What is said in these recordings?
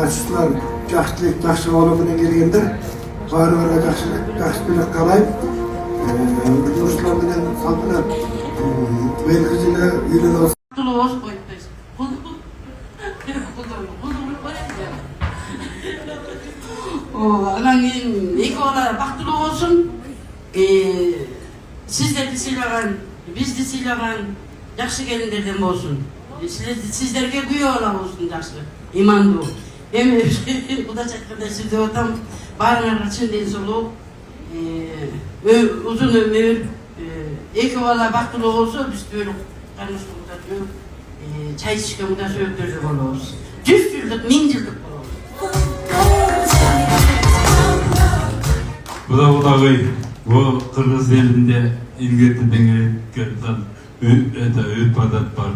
Açıslar жақсылық, жақсы болумен келгендер. Барлығына жақсылық қалайым. Нұрислам менен Салтанат биылғы жылы үйленіп отыр. Анан кийин эки бала бактылуу болсун. Сиздерди сыйлаган, бизди сыйлаган жакшы келиндерден болсун. Сиздерге күйөө бала болсун жакшы, имандуу. Эми Кудайчы айткандай сөз деп атам. Баарыңарга чын ден соолук, узун өмүр, эки бала бактылуу болсо биз түбөлүк карындашыбыздар түбөлүк чай ичишке мындай сөйөктөрдө болобуз. 100 жылдык, 1000 жылдык болобуз. Budag'y bu Qırgız elinde ilgili kelgan öğüt adat var.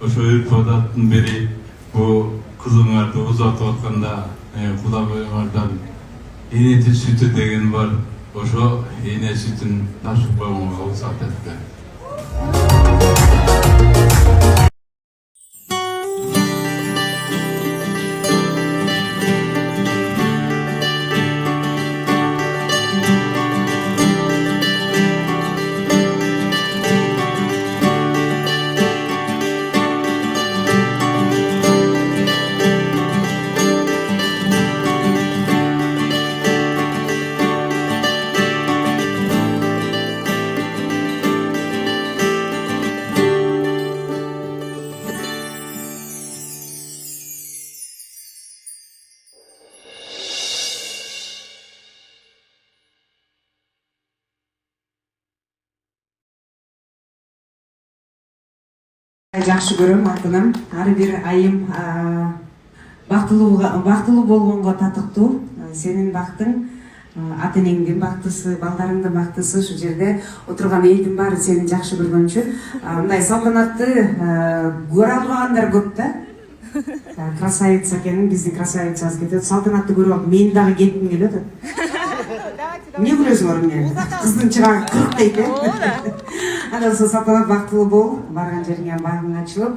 Oşo öğüt adatın biri bu kızыңарды uzatып atkanda Kudag'ylardan eneti sütü degen var. Oşo ene sütün nasip bolmaga ruxsat etdi. Жакшы көрөм алтыным. Ар бир айым бактылуу болгонго татыктуу. Сенин бактың ата энеңдин бактысы, балдарыңдын бактысы. Ушул жерде отурган элдин баары сени жакшы көргөнчү. Мындай салтанатты көрө албагандар көп да. Красавица экенин, биздин красавицабыз кетет. Салтанатты көрүп алып, мен дагы кетким келип атат. Эмне күлөсүңөр эмне? Кыздын чырагы кырк дейт. Андан соң салтанат бактылуу бол, барган жериңе багың ачылып,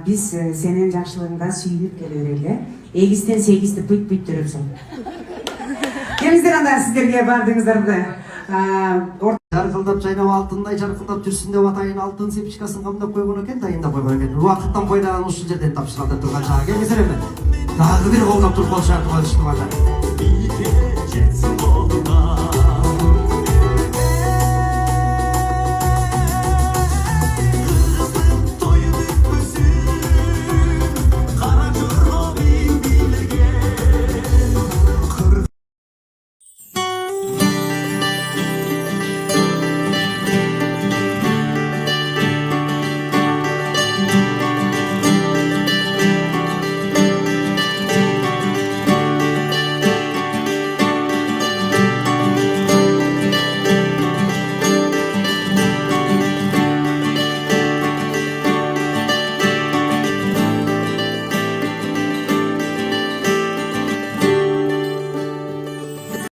биз сенин жакшылыгыңда сүйүнүп келе берели. Эгистен сегизди пыйт төрөпсүң. Келиңиздер анда сиздерге бардыңыздарды. Жаркылдап жайнап алтындай жаркылдап жүрсүн деп атайын алтын сепичкасын камдап койгон экен, дайындап койгон экен. Убакыттан пайдаланып ушул жерден тапшырылып турган чагы. Келиңиздер эми. Дагы бир колдоп туруп кол шартып алыштык.